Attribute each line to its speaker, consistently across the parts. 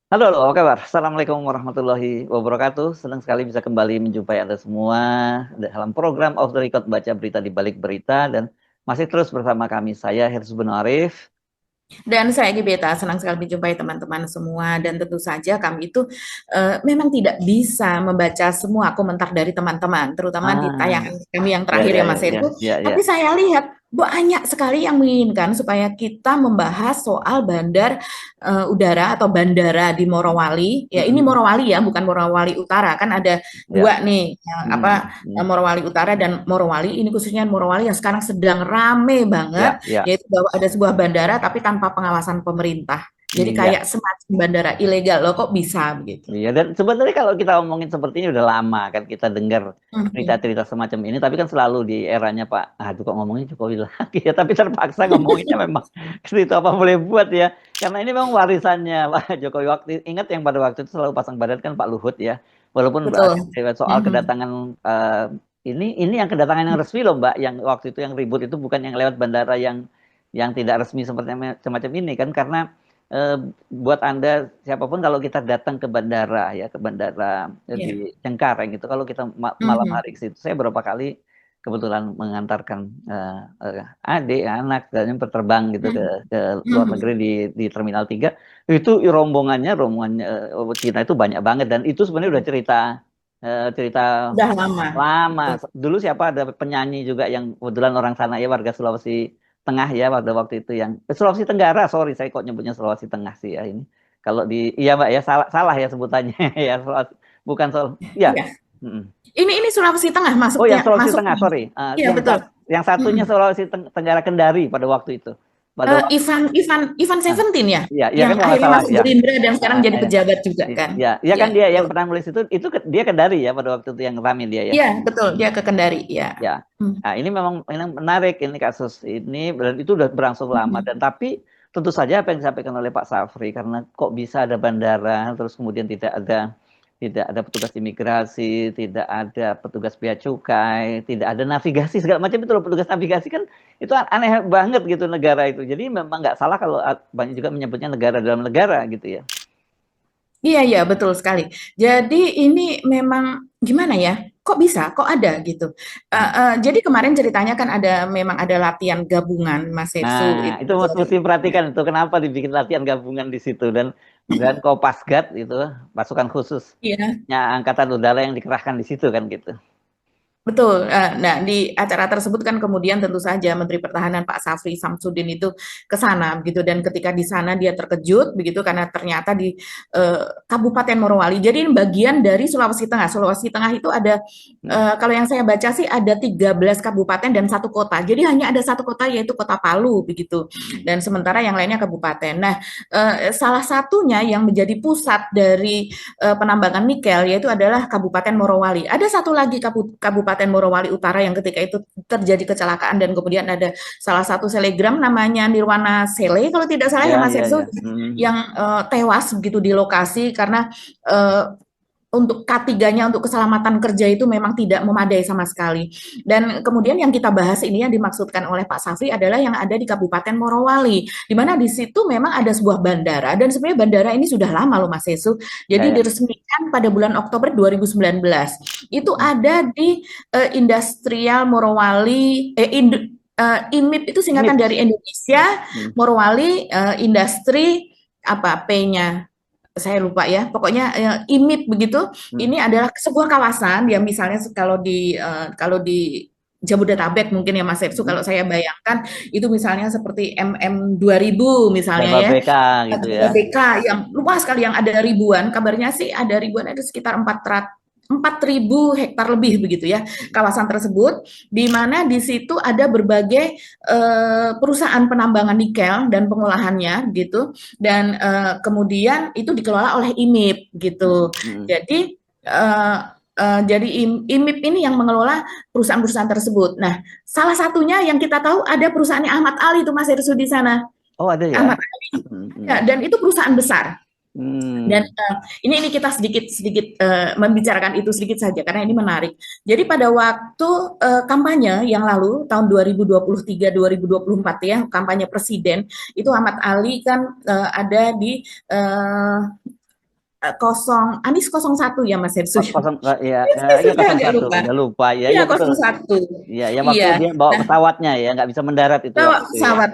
Speaker 1: Halo, halo, apa kabar? Assalamualaikum warahmatullahi wabarakatuh. Senang sekali bisa kembali menjumpai Anda semua dalam program Off the Record Baca Berita di Balik Berita dan masih terus bersama kami, saya Hersuz Bin Arif.
Speaker 2: Dan saya Gebeta, senang sekali menjumpai teman-teman semua dan tentu saja kami itu memang tidak bisa membaca semua komentar dari teman-teman, terutama di
Speaker 1: Ah,
Speaker 2: tayangan kami yang
Speaker 1: ya,
Speaker 2: terakhir
Speaker 1: ya,
Speaker 2: ya
Speaker 1: ya,
Speaker 2: Mas
Speaker 1: ya,
Speaker 2: Heru.
Speaker 1: ya,
Speaker 2: Tapi
Speaker 1: ya.
Speaker 2: saya lihat banyak sekali yang menginginkan supaya kita membahas soal bandar udara atau bandara di Morowali. Ya ini
Speaker 1: Mm-mm.
Speaker 2: Morowali ya, bukan Morowali Utara. Kan ada
Speaker 1: Ya.
Speaker 2: dua nih,
Speaker 1: Mm,
Speaker 2: Morowali Utara dan Morowali. Ini khususnya Morowali yang sekarang sedang rame banget
Speaker 1: ya, ya,
Speaker 2: yaitu bahwa ada sebuah bandara tapi tanpa pengawasan pemerintah. Jadi
Speaker 1: iya.
Speaker 2: kayak semacam bandara ilegal loh, kok bisa begitu?
Speaker 1: Iya, dan sebenarnya kalau kita ngomongin seperti ini udah lama kan kita dengar
Speaker 2: Mhm.
Speaker 1: cerita-cerita semacam ini, tapi kan selalu di eranya Pak, aduh kok ngomongin Jokowi lagi ya, tapi terpaksa ngomonginnya memang itu apa boleh buat ya, karena ini memang warisannya Pak Jokowi. Ingat yang pada waktu itu selalu pasang badan kan Pak Luhut ya, walaupun
Speaker 2: Betul.
Speaker 1: soal
Speaker 2: Mhm.
Speaker 1: kedatangan ini yang kedatangan yang resmi loh Mbak, yang waktu itu yang ribut itu bukan yang lewat bandara yang tidak resmi seperti semacam ini kan, karena eh, buat Anda siapapun kalau kita datang ke bandara ya ke bandara
Speaker 2: Ya.
Speaker 1: di Cengkareng itu kalau kita malam
Speaker 2: Mhm.
Speaker 1: hari ke situ saya berapa kali kebetulan mengantarkan adik anak dan berterbang gitu
Speaker 2: Mhm.
Speaker 1: ke luar
Speaker 2: Mhm.
Speaker 1: negeri di Terminal 3 itu rombongan Cina itu banyak banget dan itu sebenarnya udah cerita
Speaker 2: Udah lama.
Speaker 1: lama.
Speaker 2: Betul.
Speaker 1: Dulu siapa ada penyanyi juga yang kebetulan orang sana ya warga Sulawesi Tengah ya pada waktu itu yang Sulawesi Tenggara, sorry saya kok nyebutnya Sulawesi Tengah sih ya ini. Kalau di iya Mbak ya salah salah ya sebutannya ya Sulawesi, bukan Sul ya.
Speaker 2: Iya.
Speaker 1: Mm-mm.
Speaker 2: Ini Sulawesi Tengah
Speaker 1: Oh yang
Speaker 2: masuknya
Speaker 1: Sulawesi Tengah
Speaker 2: masuknya.
Speaker 1: sorry.
Speaker 2: Iya betul.
Speaker 1: Yang satunya
Speaker 2: Mhm.
Speaker 1: Sulawesi Tenggara Kendari pada waktu itu. Pada waktu
Speaker 2: Ivan
Speaker 1: ah,
Speaker 2: Seventeen ya,
Speaker 1: iya iya kan
Speaker 2: yang
Speaker 1: kalau nggak
Speaker 2: akhirnya
Speaker 1: salah
Speaker 2: masuk
Speaker 1: ya.
Speaker 2: Gerindra dan sekarang
Speaker 1: Ah,
Speaker 2: jadi
Speaker 1: ya.
Speaker 2: pejabat juga kan?
Speaker 1: Ya, ya kan
Speaker 2: Iya
Speaker 1: dia yang
Speaker 2: betul.
Speaker 1: pernah nulis itu dia Kendari ya pada waktu itu yang rame dia ya.
Speaker 2: Iya betul, dia ke Kendari ya.
Speaker 1: Ya.
Speaker 2: Mhm.
Speaker 1: Nah, ini memang ini menarik ini kasus ini dan itu udah berlangsung lama
Speaker 2: Mhm.
Speaker 1: dan tapi tentu saja apa yang disampaikan oleh Pak Safri karena kok bisa ada bandara terus kemudian tidak ada petugas imigrasi, tidak ada petugas bea cukai, tidak ada navigasi segala macam itu loh petugas navigasi kan itu aneh banget gitu negara itu. Jadi memang nggak salah kalau banyak juga menyebutnya negara dalam negara gitu ya.
Speaker 2: Iya, iya, betul sekali. Jadi ini memang gimana ya? Kok bisa? Kok ada gitu?
Speaker 1: Hmm.
Speaker 2: Jadi kemarin ceritanya kan memang ada latihan gabungan Mas
Speaker 1: Nah,
Speaker 2: Setsu itu.
Speaker 1: itu mesti perhatikan itu kenapa dibikin latihan gabungan di situ dan Kopasgat itu pasukan khususnya
Speaker 2: Iya.
Speaker 1: Angkatan Udara yang dikerahkan di situ kan gitu.
Speaker 2: Betul. Nah, di acara tersebut kan kemudian tentu saja Menteri Pertahanan Pak Safri Samsudin itu ke sana begitu dan ketika di sana dia terkejut begitu karena ternyata di Kabupaten Morowali. Jadi ini bagian dari Sulawesi Tengah. Sulawesi Tengah itu ada
Speaker 1: Hmm.
Speaker 2: kalau yang saya baca sih ada 13 kabupaten dan satu kota. Jadi hanya ada satu kota yaitu Kota Palu begitu.
Speaker 1: Hmm.
Speaker 2: Dan sementara yang lainnya kabupaten. Nah, salah satunya yang menjadi pusat dari penambangan nikel yaitu adalah Kabupaten Morowali. Ada satu lagi Kabupaten Morowali Utara yang ketika itu terjadi kecelakaan dan kemudian ada salah satu selegram namanya Nirwana Sele kalau tidak salah ya
Speaker 1: Ya,
Speaker 2: Mas
Speaker 1: ya,
Speaker 2: Erso
Speaker 1: ya. Hmm.
Speaker 2: yang tewas begitu di lokasi karena uh, untuk K3-nya untuk keselamatan kerja itu memang tidak memadai sama sekali. Dan kemudian yang kita bahas ini yang dimaksudkan oleh Pak Safri adalah yang ada di Kabupaten Morowali, di mana di situ memang ada sebuah bandara dan sebenarnya bandara ini sudah lama loh Mas Yesu.
Speaker 1: Ya,
Speaker 2: Jadi
Speaker 1: ya.
Speaker 2: diresmikan pada bulan Oktober 2019. Itu
Speaker 1: Hmm.
Speaker 2: ada di Industrial Morowali IMIP itu singkatan
Speaker 1: Imip.
Speaker 2: dari Indonesia
Speaker 1: Hmm.
Speaker 2: Morowali Industri apa P-nya saya lupa ya, pokoknya IMIP begitu.
Speaker 1: Hmm.
Speaker 2: Ini adalah sebuah kawasan yang misalnya kalau di Jabodetabek mungkin ya Mas Sepsu
Speaker 1: Hmm.
Speaker 2: kalau saya bayangkan itu misalnya seperti MM 2000 misalnya ya.
Speaker 1: Jababeka gitu ya.
Speaker 2: BK yang luas sekali yang ada ribuan, kabarnya sih ada ribuan ada sekitar 4.000 hektar lebih begitu ya
Speaker 1: Hmm.
Speaker 2: kawasan tersebut di mana di situ ada berbagai perusahaan penambangan nikel dan pengolahannya gitu dan kemudian itu dikelola oleh IMIP gitu.
Speaker 1: Hmm.
Speaker 2: Jadi jadi IMIP ini yang mengelola perusahaan-perusahaan tersebut. Nah, salah satunya yang kita tahu ada perusahaannya Ahmad Ali itu Mas Hersudi di sana.
Speaker 1: Oh ada ya.
Speaker 2: Ahmad Ali.
Speaker 1: Hmm.
Speaker 2: Ya,
Speaker 1: Hmm.
Speaker 2: dan itu perusahaan besar. Dan
Speaker 1: Hmm.
Speaker 2: ini kita sedikit sedikit membicarakan itu sedikit saja karena ini menarik. Jadi pada waktu kampanye yang lalu tahun 2023-2024 ya kampanye presiden itu Ahmad Ali kan ada di Anies 01 ya Mas Hersu.
Speaker 1: Kosong ya,
Speaker 2: Saya
Speaker 1: ya
Speaker 2: sudah agak
Speaker 1: 01,
Speaker 2: lupa.
Speaker 1: udah lupa ya,
Speaker 2: Iya
Speaker 1: ya betul.
Speaker 2: 01.
Speaker 1: Iya, yang waktu
Speaker 2: Iya.
Speaker 1: dia bawa
Speaker 2: Nah,
Speaker 1: pesawatnya ya, nggak bisa mendarat itu
Speaker 2: bawa
Speaker 1: waktu itu ya.
Speaker 2: pesawat.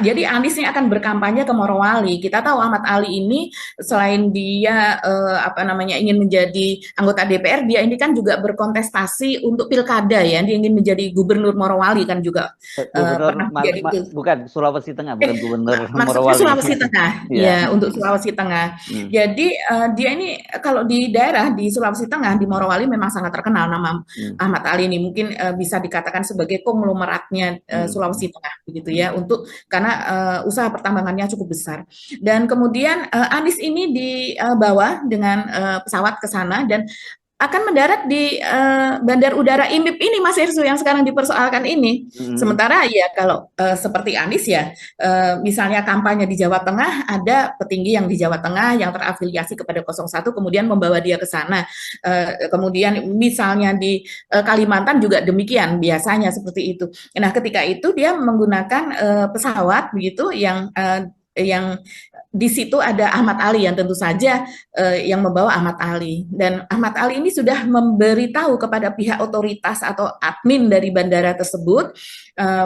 Speaker 2: Jadi Anies ini akan berkampanye ke Morowali. Kita tahu Ahmad Ali ini selain dia apa namanya ingin menjadi anggota DPR, dia ini kan juga berkontestasi untuk pilkada ya. Dia ingin menjadi gubernur Morowali kan juga
Speaker 1: Gubernur
Speaker 2: pernah menjadi
Speaker 1: bukan Sulawesi Tengah, bukan gubernur
Speaker 2: maksudnya
Speaker 1: Morowali.
Speaker 2: Sulawesi Tengah,
Speaker 1: Iya.
Speaker 2: ya untuk Sulawesi Tengah.
Speaker 1: Hmm,
Speaker 2: Jadi dia ini kalau di daerah di Sulawesi Tengah di Morowali memang sangat terkenal nama
Speaker 1: hmm,
Speaker 2: Ahmad Ali ini. Mungkin bisa dikatakan sebagai konglomeratnya
Speaker 1: hmm,
Speaker 2: Sulawesi Tengah begitu
Speaker 1: hmm,
Speaker 2: ya untuk karena usaha pertambangannya cukup besar. Dan kemudian Anies ini dibawa dengan pesawat ke sana dan akan mendarat di Bandar Udara IMIP ini Mas Irsu yang sekarang dipersoalkan ini.
Speaker 1: hmm.
Speaker 2: Sementara ya kalau seperti Anies ya misalnya kampanye di Jawa Tengah ada petinggi yang di Jawa Tengah yang terafiliasi kepada 01 kemudian membawa dia ke sana. Kemudian misalnya di Kalimantan juga demikian biasanya seperti itu. Nah, ketika itu dia menggunakan pesawat begitu yang di situ ada Ahmad Ali yang tentu saja yang membawa Ahmad Ali dan Ahmad Ali ini sudah memberitahu kepada pihak otoritas atau admin dari bandara tersebut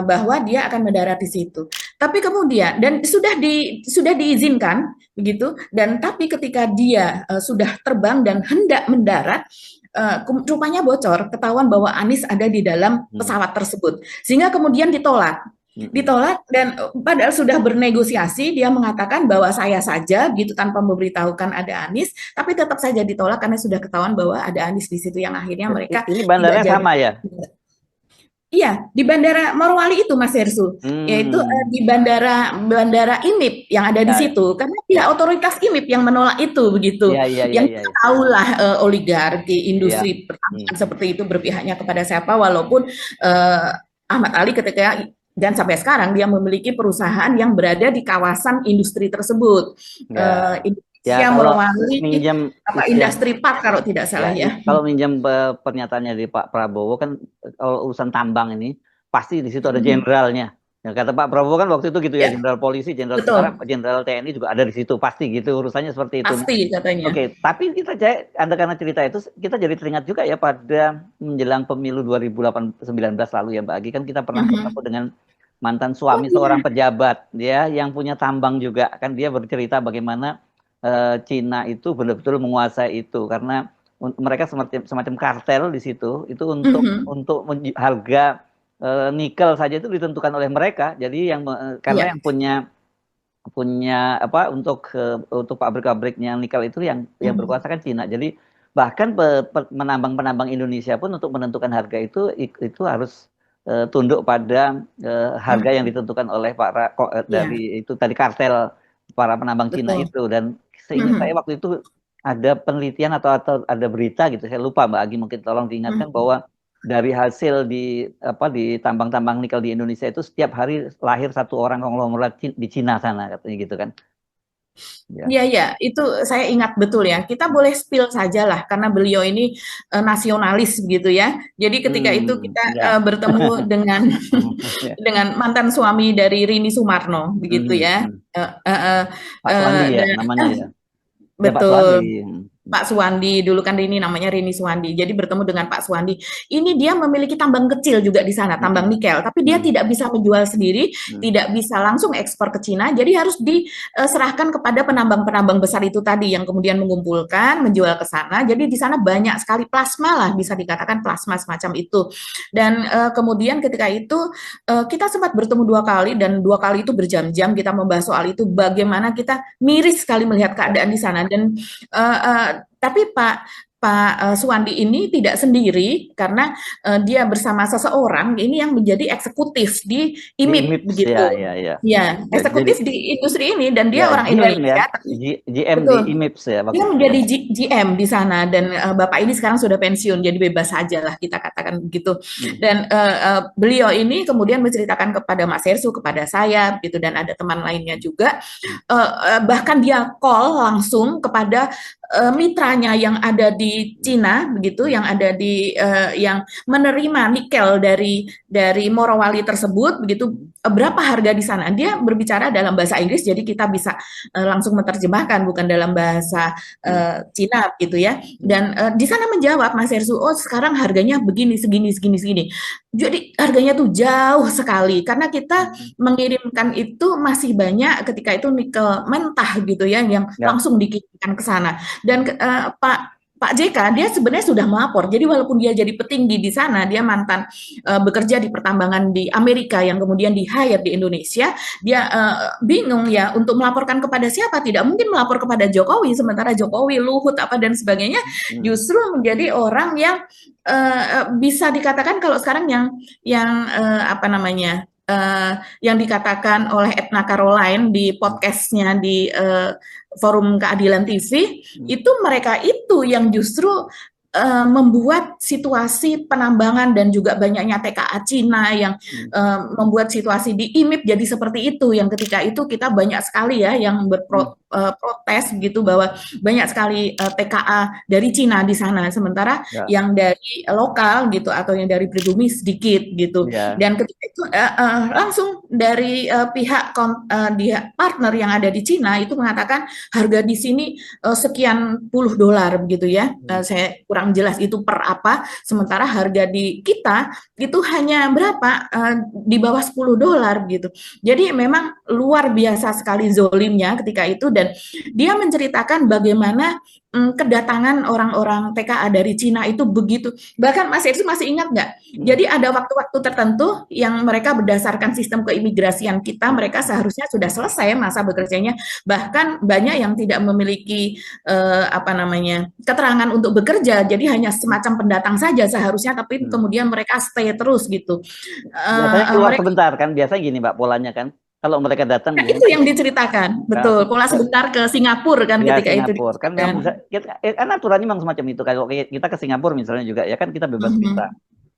Speaker 2: bahwa dia akan mendarat di situ. Tapi kemudian dan sudah diizinkan begitu dan tapi ketika dia sudah terbang dan hendak mendarat rupanya bocor ketahuan bahwa Anies ada di dalam pesawat tersebut sehingga kemudian ditolak dan padahal sudah bernegosiasi dia mengatakan bahwa saya saja gitu tanpa memberitahukan ada Anies tapi tetap saja ditolak karena sudah ketahuan bahwa ada Anies di situ yang akhirnya mereka
Speaker 1: Ini
Speaker 2: tidak
Speaker 1: bandaranya
Speaker 2: jadi.
Speaker 1: sama ya?
Speaker 2: Iya, di Bandara Morowali itu Mas Hersu, yaitu di Bandara IMIP yang ada di
Speaker 1: Ya,
Speaker 2: situ karena pihak
Speaker 1: ya,
Speaker 2: otoritas IMIP yang menolak itu begitu.
Speaker 1: ya, ya, ya,
Speaker 2: Yang
Speaker 1: ya,
Speaker 2: kita tahulah oligarki
Speaker 1: ya.
Speaker 2: industri pertambangan seperti itu berpihaknya kepada siapa walaupun Ahmad Ali ketika dan sampai sekarang dia memiliki perusahaan yang berada di kawasan industri tersebut.
Speaker 1: Ya, ya
Speaker 2: Indonesia
Speaker 1: kalau
Speaker 2: Morowali
Speaker 1: minjam
Speaker 2: apa
Speaker 1: istilah
Speaker 2: Industri Park kalau tidak
Speaker 1: ya,
Speaker 2: salah ya.
Speaker 1: kalau minjam pernyataannya dari Pak Prabowo kan kalau urusan tambang ini pasti di situ ada jenderalnya. Ya, kata Pak Prabowo kan waktu itu gitu ya,
Speaker 2: Ya,
Speaker 1: jenderal polisi, jenderal tentara,
Speaker 2: betul.
Speaker 1: jenderal TNI juga ada di situ pasti gitu urusannya seperti itu. Nah,
Speaker 2: Pasti katanya.
Speaker 1: oke, tapi Anda karena cerita itu kita jadi teringat juga ya pada menjelang pemilu 2019 lalu ya Mbak Agi kan kita pernah ketemu dengan mantan
Speaker 2: Oh
Speaker 1: suami seorang
Speaker 2: iya.
Speaker 1: pejabat ya yang punya tambang juga kan dia bercerita bagaimana Cina itu benar-betul menguasai itu karena mereka semacam kartel di situ itu untuk harga nikel saja itu ditentukan oleh mereka jadi karena
Speaker 2: Iya.
Speaker 1: yang punya apa untuk pabrik-pabriknya nikel itu yang berkuasa kan Cina jadi bahkan penambang-penambang Indonesia pun untuk menentukan harga itu harus tunduk pada harga yang ditentukan oleh
Speaker 2: Iya,
Speaker 1: dari itu tadi kartel para penambang Cina
Speaker 2: betul.
Speaker 1: itu dan seingat saya waktu itu ada penelitian atau ada berita gitu saya lupa Mbak Agi mungkin tolong diingatkan bahwa dari hasil di tambang-tambang nikel di Indonesia itu setiap hari lahir satu orang konglomerat di Cina sana katanya gitu kan ya.
Speaker 2: Iya, iya, itu saya ingat betul ya. Kita boleh spill saja lah, karena beliau ini nasionalis begitu ya. Jadi ketika itu kita
Speaker 1: Ya.
Speaker 2: bertemu dengan
Speaker 1: Ya.
Speaker 2: dengan mantan suami dari Rini Sumarno begitu
Speaker 1: Mhm,
Speaker 2: ya.
Speaker 1: mhm.
Speaker 2: Eh, eh, eh,
Speaker 1: Pak Suwandi ya
Speaker 2: dan
Speaker 1: namanya ya. Ya Pak Suwandi.
Speaker 2: betul. Pak Suwandi, dulu kan Rini namanya Rini Suwandi. Jadi bertemu dengan Pak Suwandi. Ini dia memiliki tambang kecil juga di sana, tambang
Speaker 1: Mhm,
Speaker 2: nikel. Tapi dia
Speaker 1: mhm,
Speaker 2: tidak bisa menjual sendiri,
Speaker 1: mhm.
Speaker 2: tidak bisa langsung ekspor ke Cina. Jadi harus diserahkan kepada penambang-penambang besar itu tadi yang kemudian mengumpulkan, menjual ke sana. Jadi di sana banyak sekali plasma lah, bisa dikatakan plasma semacam itu. Dan kemudian ketika itu kita sempat bertemu 2 kali dan 2 kali itu berjam-jam kita membahas soal itu. Bagaimana kita miris sekali melihat keadaan di sana dan tapi Pak Suwandi ini tidak sendiri karena dia bersama seseorang ini yang menjadi eksekutif di
Speaker 1: Di
Speaker 2: IMIP
Speaker 1: IMIPS ya
Speaker 2: begitu.
Speaker 1: ya ya.
Speaker 2: Ya,
Speaker 1: Jadi
Speaker 2: eksekutif di industri ini dan
Speaker 1: ya
Speaker 2: dia orang
Speaker 1: GM ya,
Speaker 2: Indonesia.
Speaker 1: GM di
Speaker 2: Betul.
Speaker 1: IMIPS ya waktu
Speaker 2: Dia
Speaker 1: itu ya.
Speaker 2: menjadi GM di sana dan Bapak ini sekarang sudah pensiun, jadi bebas saja lah kita katakan begitu.
Speaker 1: Hmm.
Speaker 2: Dan beliau ini kemudian menceritakan kepada Mas Hersu, kepada saya, gitu dan ada teman lainnya juga. Bahkan dia call langsung kepada mitranya yang ada di Cina begitu, yang ada di yang menerima nikel dari Morowali tersebut begitu, berapa harga di sana? Dia berbicara dalam bahasa Inggris, jadi kita bisa langsung menerjemahkan, bukan dalam bahasa Cina gitu ya. Dan di sana menjawab Mas Hersu, oh sekarang harganya begini, segini, segini, segini. Jadi harganya tuh jauh sekali karena kita mengirimkan itu masih banyak ketika itu nikel mentah gitu ya, yang
Speaker 1: Ya.
Speaker 2: langsung dikirimkan ke sana. Dan Pak JK dia sebenarnya sudah melapor. Jadi walaupun dia jadi petinggi di sana, dia mantan bekerja di pertambangan di Amerika yang kemudian di hire di Indonesia, dia bingung ya untuk melaporkan kepada siapa. Tidak mungkin melapor kepada Jokowi, sementara Jokowi, Luhut apa dan sebagainya justru menjadi orang yang bisa dikatakan kalau sekarang yang apa namanya yang dikatakan oleh Etna Caroline di podcastnya di Forum Keadilan TV, itu mereka itu yang justru membuat situasi penambangan dan juga banyaknya TKA Cina yang membuat situasi di IMIP jadi seperti itu, yang ketika itu kita banyak sekali ya yang protes gitu bahwa banyak sekali TKA dari Cina di sana, sementara yang dari lokal gitu atau yang dari pribumi sedikit gitu. Dan ketika itu langsung dari pihak partner yang ada di Cina itu mengatakan harga di sini sekian puluh dolar begitu ya. Saya kurang jelas itu per apa, sementara harga di kita itu hanya berapa, di bawah 10 dolar gitu. Jadi memang luar biasa sekali zolimnya ketika itu, dan dia menceritakan bagaimana kedatangan orang-orang TKA dari Cina itu begitu. Bahkan Mas Irsu masih ingat nggak? Jadi ada waktu-waktu tertentu yang mereka berdasarkan sistem keimigrasian kita, mereka seharusnya sudah selesai masa bekerjanya. Bahkan banyak yang tidak memiliki apa namanya keterangan untuk bekerja, jadi hanya semacam pendatang saja seharusnya, tapi kemudian mereka stay terus gitu.
Speaker 1: Biasanya keluar sebentar kan, biasanya gini Mbak polanya kan. Kalau mereka datang
Speaker 2: itu yang diceritakan, betul. Pola sebentar ke Singapura kan
Speaker 1: ya,
Speaker 2: ketika
Speaker 1: Singapura.
Speaker 2: itu.
Speaker 1: Kan bisa, kan aturannya memang semacam itu. Kalau kita ke Singapura misalnya juga ya kan kita bebas visa.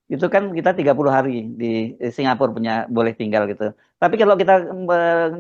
Speaker 1: Itu kan kita 30 hari di Singapura punya boleh tinggal gitu. Tapi kalau kita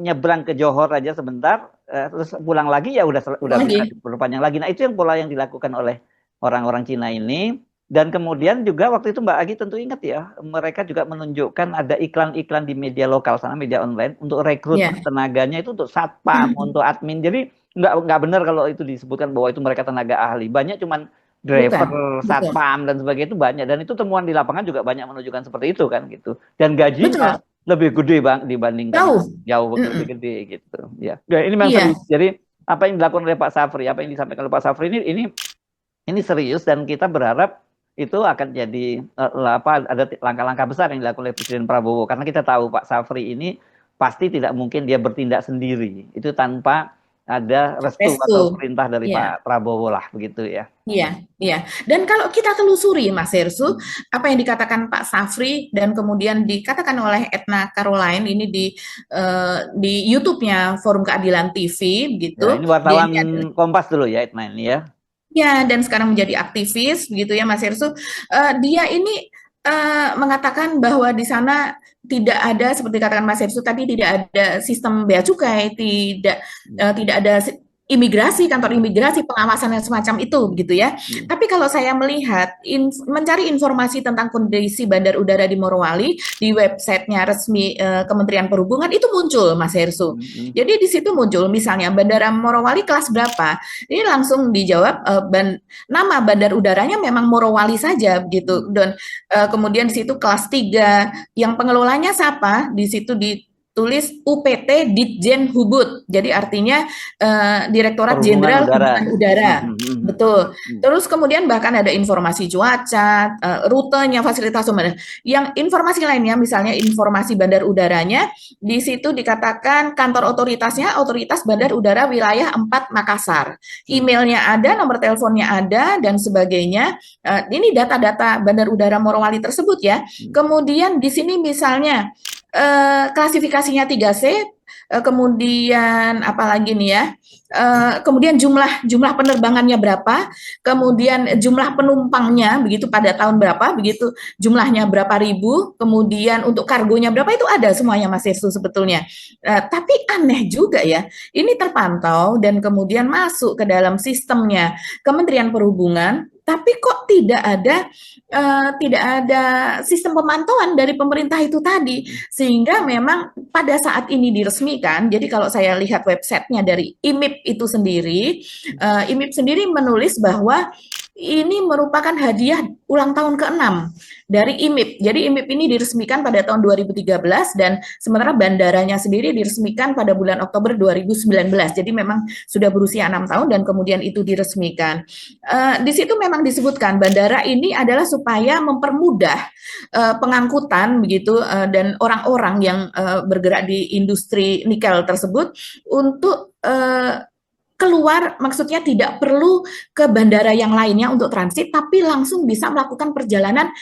Speaker 1: nyebrang ke Johor aja sebentar, terus pulang lagi ya udah bisa diperpanjang lagi. Nah itu yang pola yang dilakukan oleh orang-orang Cina ini. Dan kemudian juga waktu itu Mbak Agi tentu ingat ya, mereka juga menunjukkan ada iklan-iklan di media lokal sana, media online, untuk rekrutmen tenaganya itu untuk satpam, untuk admin. Jadi nggak benar kalau itu disebutkan bahwa itu mereka tenaga ahli. Banyak cuman driver, satpam dan sebagainya itu banyak. Dan itu temuan di lapangan juga banyak menunjukkan seperti itu kan gitu. Dan gajinya lebih gede Bang dibandingkan jauh lebih gede gitu. Ya, ini memang serius. Jadi apa yang dilakukan oleh Pak Safri, apa yang disampaikan oleh Pak Safri ini serius, dan kita berharap itu akan jadi ada langkah-langkah besar yang dilakukan oleh Presiden Prabowo, karena kita tahu Pak Safri ini pasti tidak mungkin dia bertindak sendiri, itu tanpa ada restu atau perintah dari Pak Prabowo lah begitu ya.
Speaker 2: Iya, iya. Dan kalau kita telusuri Mas Hersu, apa yang dikatakan Pak Safri dan kemudian dikatakan oleh Etna Caroline ini di YouTube-nya Forum Keadilan TV gitu.
Speaker 1: Ya, ini wartawan Kompas dulu ya Etna ini ya.
Speaker 2: Ya, dan sekarang menjadi aktivis, begitu ya, Mas Hersu. Dia ini mengatakan bahwa di sana tidak ada, seperti katakan Mas Hersu tadi, tidak ada sistem bea cukai, tidak ada imigrasi, kantor imigrasi, pengawasan yang semacam itu, gitu ya. Tapi kalau saya melihat, mencari informasi tentang kondisi bandar udara di Morowali, di websitenya resmi Kementerian Perhubungan, itu muncul, Mas Hersu. Jadi di situ muncul, misalnya, Bandara Morowali kelas berapa? Ini langsung dijawab, nama bandar udaranya memang Morowali saja, gitu. Dan kemudian di situ kelas 3, yang pengelolanya siapa? Di situ tulis UPT Ditjen Hubud, jadi artinya Direktorat Jenderal Hubungan Udara, betul. Terus kemudian bahkan ada informasi cuaca, rutenya, fasilitas umum. Yang informasi lainnya, misalnya informasi bandar udaranya, di situ dikatakan kantor otoritasnya Otoritas Bandar Udara Wilayah 4 Makassar. Emailnya ada, nomor teleponnya ada, dan sebagainya. Ini data-data bandar udara Morowali tersebut ya. Kemudian di sini misalnya klasifikasinya 3C, kemudian apalagi nih ya, kemudian jumlah penerbangannya berapa, kemudian jumlah penumpangnya begitu pada tahun berapa, begitu jumlahnya berapa ribu, kemudian untuk kargonya berapa itu ada semuanya Mas Yesu sebetulnya. Tapi aneh juga ya, ini terpantau dan kemudian masuk ke dalam sistemnya Kementerian Perhubungan, tapi kok tidak ada sistem pemantauan dari pemerintah itu tadi, sehingga memang pada saat ini diresmikan. Jadi kalau saya lihat websitenya dari IMIP itu sendiri, IMIP sendiri menulis bahwa ini merupakan hadiah ulang tahun ke-6 dari IMIP. Jadi IMIP ini diresmikan pada tahun 2013 dan sementara bandaranya sendiri diresmikan pada bulan Oktober 2019. Jadi memang sudah berusia 6 tahun dan kemudian itu diresmikan. Di situ memang disebutkan bandara ini adalah supaya mempermudah pengangkutan begitu dan orang-orang yang bergerak di industri nikel tersebut untuk keluar, maksudnya tidak perlu ke bandara yang lainnya untuk transit, tapi langsung bisa melakukan perjalanan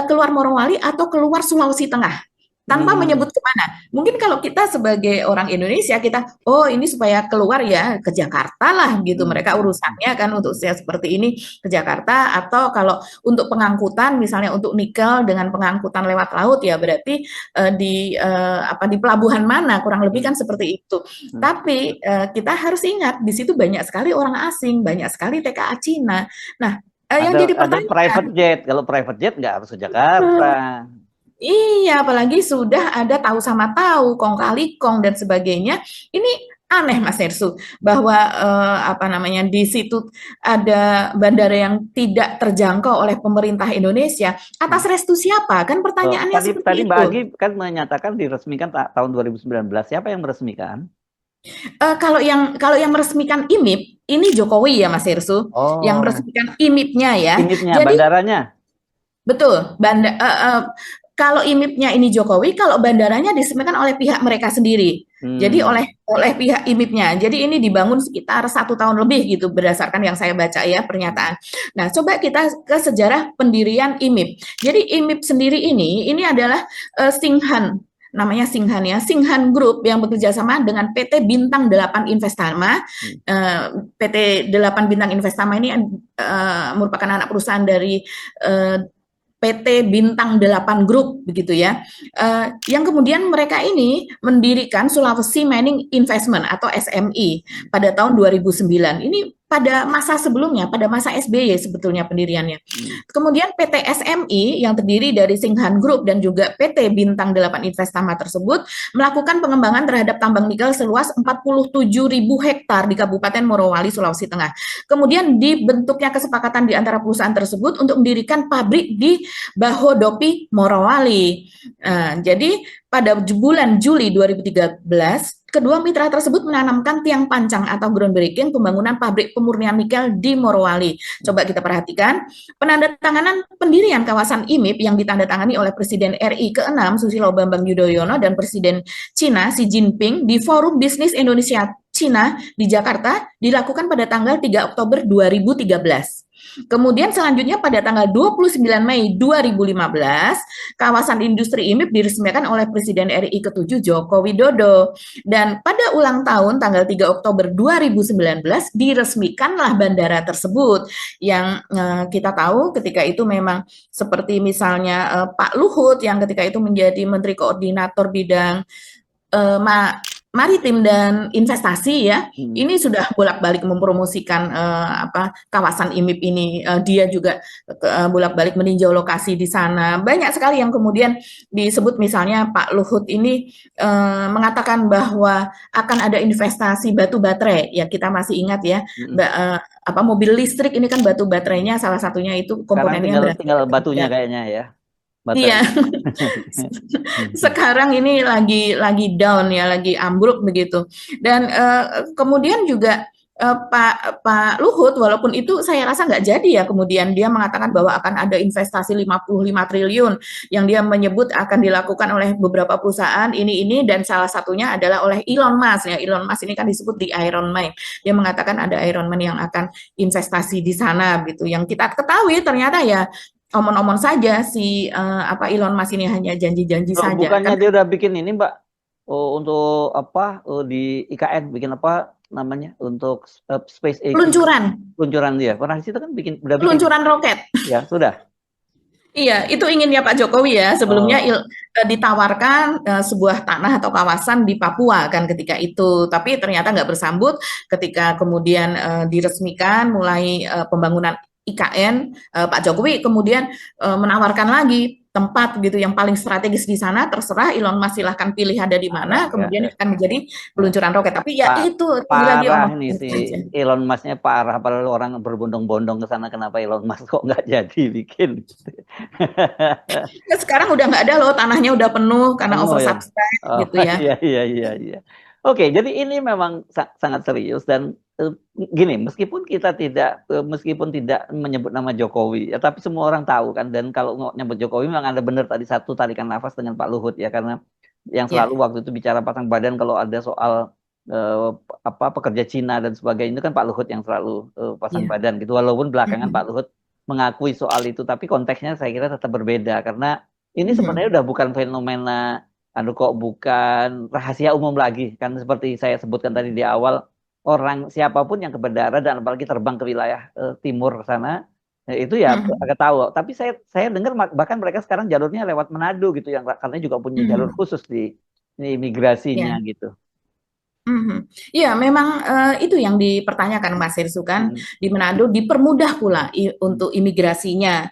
Speaker 2: keluar Morowali atau keluar Sulawesi Tengah tanpa menyebut kemana. Mungkin kalau kita sebagai orang Indonesia, kita, oh ini supaya keluar ya ke Jakarta lah gitu. Mereka urusannya kan untuk seperti ini ke Jakarta, atau kalau untuk pengangkutan misalnya untuk nikel dengan pengangkutan lewat laut ya berarti di pelabuhan mana, kurang lebih kan seperti itu. Tapi kita harus ingat di situ banyak sekali orang asing, banyak sekali TKA Cina. Nah, yang jadi pertanyaan,
Speaker 1: private jet. Kalau private jet nggak harus ke Jakarta.
Speaker 2: Iya, apalagi sudah ada tahu sama tahu, kong kali kong dan sebagainya. Ini aneh Mas Nersu bahwa di situ ada bandara yang tidak terjangkau oleh pemerintah Indonesia. Atas restu siapa? Kan pertanyaannya seperti
Speaker 1: tadi
Speaker 2: itu.
Speaker 1: Mbak Agi kan menyatakan diresmikan tahun 2019. Siapa yang meresmikan?
Speaker 2: Kalau yang meresmikan IMIP ini Jokowi ya Mas Nersu, yang meresmikan IMIP-nya ya.
Speaker 1: IMIP-nya, bandaranya.
Speaker 2: Betul, kalau IMIP-nya ini Jokowi, kalau bandaranya diresmikan oleh pihak mereka sendiri. Jadi oleh pihak IMIP-nya. Jadi ini dibangun sekitar 1 tahun lebih gitu berdasarkan yang saya baca ya pernyataan. Nah, coba kita ke sejarah pendirian IMIP. Jadi IMIP sendiri ini adalah Singhan, namanya Singhan ya, Singhan Group yang bekerja sama dengan PT Bintang 8 Investama. PT 8 Bintang Investama ini merupakan anak perusahaan dari PT Bintang 8 Group begitu ya, yang kemudian mereka ini mendirikan Sulawesi Mining Investment atau SMI pada tahun 2009. Ini pada masa sebelumnya, pada masa SBY sebetulnya pendiriannya. Kemudian PT SMI yang terdiri dari Singhan Group dan juga PT Bintang 8 Investama tersebut melakukan pengembangan terhadap tambang nikel seluas 47.000 hektar di Kabupaten Morowali, Sulawesi Tengah. Kemudian dibentuknya kesepakatan di antara perusahaan tersebut untuk mendirikan pabrik di Bahodopi, Morowali. Jadi pada bulan Juli 2013, kedua mitra tersebut menanamkan tiang pancang atau groundbreaking pembangunan pabrik pemurnian nikel di Morowali. Coba kita perhatikan, penandatanganan pendirian kawasan IMIP yang ditandatangani oleh Presiden RI ke-6 Susilo Bambang Yudhoyono dan Presiden Cina Xi Jinping di Forum Bisnis Indonesia Cina di Jakarta dilakukan pada tanggal 3 Oktober 2013. Kemudian selanjutnya pada tanggal 29 Mei 2015, kawasan industri IMIP diresmikan oleh Presiden RI ke-7 Joko Widodo. Dan pada ulang tahun tanggal 3 Oktober 2019 diresmikanlah bandara tersebut yang kita tahu ketika itu memang seperti misalnya Pak Luhut yang ketika itu menjadi Menteri Koordinator Bidang Maritim dan Investasi ya, ini sudah bolak-balik mempromosikan kawasan IMIP ini. Dia juga bolak-balik meninjau lokasi di sana. Banyak sekali yang kemudian disebut, misalnya Pak Luhut ini mengatakan bahwa akan ada investasi batu baterai. Ya kita masih ingat ya, mobil listrik ini kan batu baterainya salah satunya itu komponennya
Speaker 1: tinggal batunya kayaknya ya.
Speaker 2: Iya, sekarang ini lagi down ya, lagi ambruk begitu. Dan kemudian juga Pak Luhut, walaupun itu saya rasa nggak jadi ya, kemudian dia mengatakan bahwa akan ada investasi 55 triliun yang dia menyebut akan dilakukan oleh beberapa perusahaan ini dan salah satunya adalah oleh Elon Musk ya. Elon Musk ini kan disebut di Iron Man. Dia mengatakan ada Iron Man yang akan investasi di sana gitu. Yang kita ketahui ternyata ya omong-omong saja si Elon Musk ini hanya janji-janji saja.
Speaker 1: Bukannya dia udah bikin ini Mbak, untuk apa di IKN bikin apa namanya untuk space age
Speaker 2: Peluncuran,
Speaker 1: peluncuran dia. Pernah di situ kan udah bikin
Speaker 2: peluncuran roket.
Speaker 1: ya sudah.
Speaker 2: Iya, itu inginnya Pak Jokowi ya. Sebelumnya
Speaker 1: Oh,
Speaker 2: ditawarkan sebuah tanah atau kawasan di Papua kan ketika itu, tapi ternyata nggak bersambut. Ketika kemudian diresmikan mulai pembangunan IKN, Pak Jokowi kemudian menawarkan lagi tempat gitu yang paling strategis di sana. Terserah Elon Musk silahkan pilih ada di
Speaker 1: parah
Speaker 2: mana,
Speaker 1: ya,
Speaker 2: kemudian
Speaker 1: ya.
Speaker 2: akan menjadi
Speaker 1: Ya.
Speaker 2: peluncuran roket. Tapi ya
Speaker 1: Pak
Speaker 2: itu lagi-lagi
Speaker 1: parah
Speaker 2: omong
Speaker 1: ini si
Speaker 2: saja.
Speaker 1: Elon Musk-nya parah, padahal orang berbondong-bondong ke sana, kenapa Elon Musk kok nggak jadi bikin?
Speaker 2: Nah, sekarang udah nggak ada loh, tanahnya udah penuh karena
Speaker 1: Penuh ya.
Speaker 2: oversubscribe
Speaker 1: Oh,
Speaker 2: gitu ya.
Speaker 1: iya iya iya iya. Oke, jadi ini memang sangat serius dan gini, meskipun tidak menyebut nama Jokowi, ya tapi semua orang tahu kan, dan kalau nyebut Jokowi memang ada benar tadi satu tarikan nafas dengan Pak Luhut ya, karena yang selalu
Speaker 2: Ya.
Speaker 1: waktu itu bicara pasang badan kalau ada soal eh, apa pekerja Cina dan sebagainya itu kan Pak Luhut yang selalu pasang
Speaker 2: Iya.
Speaker 1: badan gitu, walaupun belakangan Pak
Speaker 2: Mhm.
Speaker 1: Luhut mengakui soal itu, tapi konteksnya saya kira tetap berbeda karena ini sebenarnya
Speaker 2: Mhm.
Speaker 1: udah bukan fenomena kok bukan rahasia umum lagi kan, seperti saya sebutkan tadi di awal, orang siapapun yang ke bandara dan apalagi terbang ke wilayah timur sana itu ya
Speaker 2: Mhm.
Speaker 1: agak tahu. Tapi saya dengar bahkan mereka sekarang jalurnya lewat Manado gitu, yang katanya juga punya jalur
Speaker 2: Mhm.
Speaker 1: khusus di imigrasinya
Speaker 2: Ya.
Speaker 1: gitu.
Speaker 2: Mhm. Iya, memang itu yang dipertanyakan Mas Hirsu kan,
Speaker 1: Mm,
Speaker 2: di Manado dipermudah pula
Speaker 1: mm,
Speaker 2: untuk imigrasinya,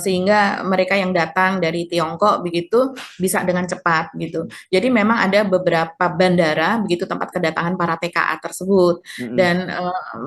Speaker 2: sehingga mereka yang datang dari Tiongkok begitu bisa dengan cepat gitu. Jadi memang ada beberapa bandara begitu tempat kedatangan para TKA tersebut,
Speaker 1: mm,
Speaker 2: dan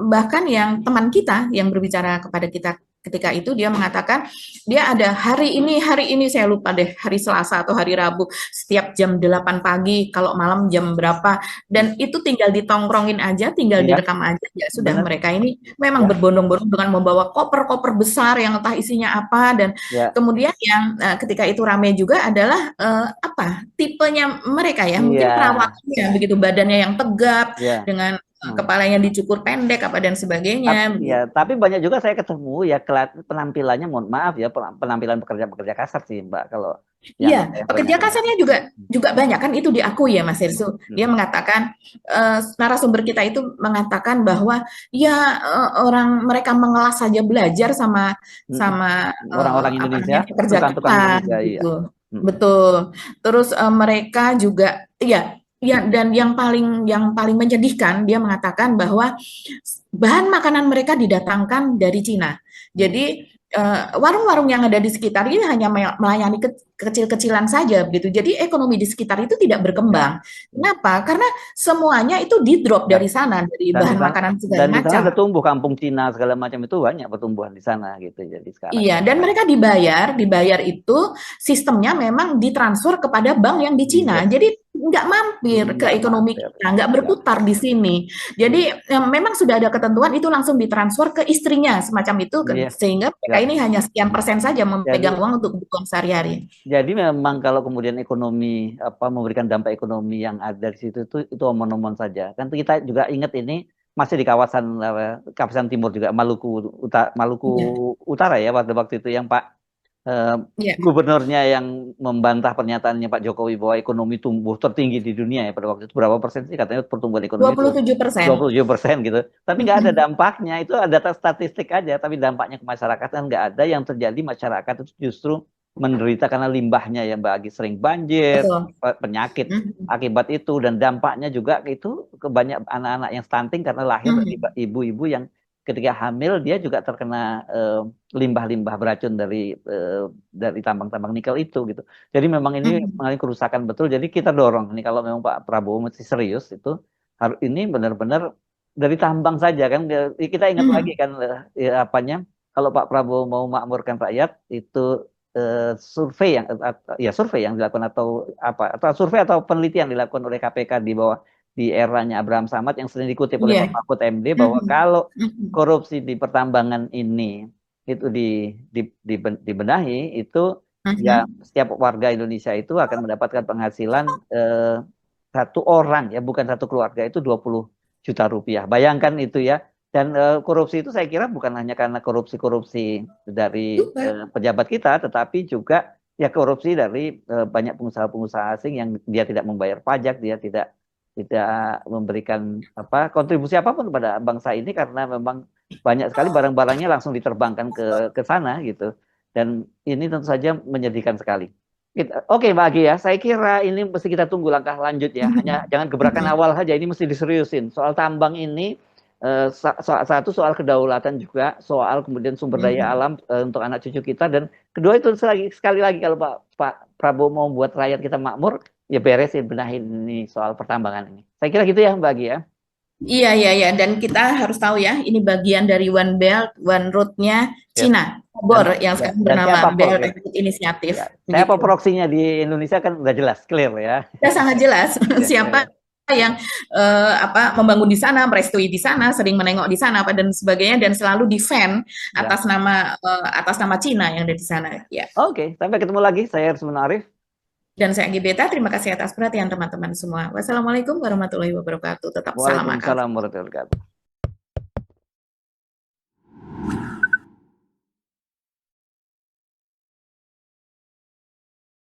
Speaker 2: bahkan yang teman kita yang berbicara kepada kita ketika itu dia mengatakan dia ada hari ini saya lupa deh, hari Selasa atau hari Rabu, setiap jam 8 pagi, kalau malam jam berapa,
Speaker 1: mm.
Speaker 2: dan itu tinggal ditongkrongin aja, tinggal
Speaker 1: Iya,
Speaker 2: direkam aja, ya sudah,
Speaker 1: benar.
Speaker 2: mereka ini memang
Speaker 1: Ya,
Speaker 2: berbondong-bondong dengan membawa koper-koper besar yang entah isinya apa. Dan
Speaker 1: ya,
Speaker 2: kemudian yang ketika itu ramai juga adalah apa tipenya mereka ya,
Speaker 1: iya,
Speaker 2: mungkin perawakannya begitu, badannya yang tegap
Speaker 1: iya.
Speaker 2: dengan
Speaker 1: Hmm.
Speaker 2: kepalanya dicukur pendek apa dan sebagainya
Speaker 1: Ya,
Speaker 2: begitu.
Speaker 1: tapi banyak juga saya ketemu ya penampilannya, mohon maaf ya, penampilan pekerja-pekerja kasar sih Mbak, kalau yang
Speaker 2: Iya,
Speaker 1: levelnya
Speaker 2: pekerja
Speaker 1: rendah.
Speaker 2: kasarnya juga juga banyak kan, itu diakui ya Mas
Speaker 1: Hmm,
Speaker 2: Irsu. Dia
Speaker 1: hmm,
Speaker 2: mengatakan narasumber kita itu mengatakan bahwa ya mereka mengelas saja belajar sama
Speaker 1: hmm.
Speaker 2: sama
Speaker 1: Orang-orang
Speaker 2: apa
Speaker 1: Indonesia,
Speaker 2: namanya pekerja
Speaker 1: tukang-tukang
Speaker 2: kita
Speaker 1: Indonesia, iya.
Speaker 2: gitu.
Speaker 1: Hmm,
Speaker 2: Betul. Terus mereka juga ya ya, dan yang paling menyedihkan dia mengatakan bahwa bahan makanan mereka didatangkan dari Cina.
Speaker 1: hmm.
Speaker 2: Jadi warung-warung yang ada di sekitar ini hanya melayani kecil-kecilan saja begitu. Jadi ekonomi di sekitar itu tidak
Speaker 1: Ya.
Speaker 2: berkembang.
Speaker 1: Hmm.
Speaker 2: Kenapa? Karena semuanya itu di drop
Speaker 1: Ya.
Speaker 2: dari sana, dari
Speaker 1: Dan di
Speaker 2: bahan
Speaker 1: sana
Speaker 2: makanan segala
Speaker 1: dan di sana
Speaker 2: macam.
Speaker 1: udah tumbuh kampung Cina segala macam, itu banyak pertumbuhan di sana gitu. Jadi sekarang.
Speaker 2: Iya, dan mereka dibayar itu sistemnya memang ditransfer kepada bank yang di
Speaker 1: Iya,
Speaker 2: Cina. Jadi nggak mampir ke
Speaker 1: nggak
Speaker 2: ekonomi
Speaker 1: mampir.
Speaker 2: kita, nggak
Speaker 1: Ya.
Speaker 2: berputar di sini.
Speaker 1: Hmm.
Speaker 2: Jadi memang sudah ada ketentuan itu langsung ditransfer ke istrinya semacam itu,
Speaker 1: Iya.
Speaker 2: sehingga mereka
Speaker 1: Ya.
Speaker 2: ini hanya sekian persen saja memegang
Speaker 1: Jadi
Speaker 2: uang untuk kebutuhan sehari-hari.
Speaker 1: Jadi memang kalau kemudian ekonomi memberikan dampak ekonomi yang ada di situ itu omon-omon saja. Kan kita juga ingat ini masih di kawasan timur juga, Maluku
Speaker 2: Iya,
Speaker 1: Utara ya, pada waktu itu yang Pak eh,
Speaker 2: iya,
Speaker 1: gubernurnya yang membantah pernyataannya Pak Jokowi bahwa ekonomi tumbuh tertinggi di dunia ya pada waktu itu, berapa persen sih katanya pertumbuhan ekonomi itu
Speaker 2: 27%.
Speaker 1: 27% gitu. Tapi nggak ada dampaknya, itu ada data statistik aja, tapi dampaknya ke masyarakat kan nggak ada. Yang terjadi masyarakat itu justru menderita karena limbahnya ya, bagi sering banjir,
Speaker 2: Betul.
Speaker 1: penyakit
Speaker 2: Mhm,
Speaker 1: akibat itu, dan dampaknya juga itu ke banyak anak-anak yang stunting karena lahir dari
Speaker 2: mhm,
Speaker 1: ibu-ibu yang ketika hamil dia juga terkena limbah-limbah beracun dari tambang-tambang nikel itu gitu. Jadi memang ini
Speaker 2: mhm,
Speaker 1: mengalami kerusakan betul. Jadi kita dorong ini kalau memang Pak Prabowo masih serius itu harus ini benar-benar dari tambang saja kan. Kita ingat lagi
Speaker 2: mhm.
Speaker 1: kan ya, apanya, kalau Pak Prabowo mau makmurkan rakyat itu survei yang dilakukan atau survei atau penelitian dilakukan oleh KPK di bawah di eranya Abraham Samad yang sering dikutip oleh
Speaker 2: Iya.
Speaker 1: Pak Mahfud MD, bahwa
Speaker 2: Mhm,
Speaker 1: kalau
Speaker 2: mhm,
Speaker 1: korupsi di pertambangan ini itu dibenahi itu ya
Speaker 2: mhm.
Speaker 1: setiap warga Indonesia itu akan mendapatkan penghasilan satu orang ya, bukan satu keluarga itu 20 juta rupiah. Bayangkan itu ya. Dan korupsi itu saya kira bukan hanya karena korupsi-korupsi dari
Speaker 2: Juga.
Speaker 1: pejabat kita, tetapi juga ya korupsi dari banyak pengusaha-pengusaha asing yang dia tidak membayar pajak, dia tidak memberikan kontribusi apapun kepada bangsa ini karena memang banyak sekali barang-barangnya langsung diterbangkan ke sana gitu. Dan ini tentu saja menyedihkan sekali. Oke, Mbak Agi ya, saya kira ini mesti kita tunggu langkah lanjut ya. Hanya jangan gebrakan awal saja, ini mesti diseriusin. Soal tambang ini satu soal kedaulatan juga, soal kemudian sumber daya alam untuk anak cucu kita, dan kedua itu sekali lagi kalau Pak Prabowo mau buat rakyat kita makmur, ya beresin, benahin ini soal pertambangan ini. Saya kira gitu ya Mbak Agi ya.
Speaker 2: Iya, iya, iya. Dan kita harus tahu ya, ini bagian dari One Belt, One Road-nya
Speaker 1: Yes.
Speaker 2: Cina, Bogor, yang
Speaker 1: Ya,
Speaker 2: sekarang
Speaker 1: dan
Speaker 2: bernama
Speaker 1: siapa
Speaker 2: Belt and Road Initiative.
Speaker 1: ya, siapa
Speaker 2: Begitu.
Speaker 1: proksinya di Indonesia kan udah jelas, clear ya.
Speaker 2: Sudah sangat jelas
Speaker 1: Ya,
Speaker 2: siapa
Speaker 1: ya,
Speaker 2: yang membangun di sana, merestui di sana, sering menengok di sana, apa dan sebagainya, dan selalu defend
Speaker 1: ya.
Speaker 2: atas nama Cina yang ada di sana. Ya.
Speaker 1: Oke, sampai ketemu lagi. Saya Rusman Arif.
Speaker 2: Dan saya Anggi Beta, terima kasih atas perhatian teman-teman semua. Wassalamualaikum warahmatullahi wabarakatuh. Tetap salam akal.
Speaker 1: Waalaikumsalam warahmatullahi wabarakatuh.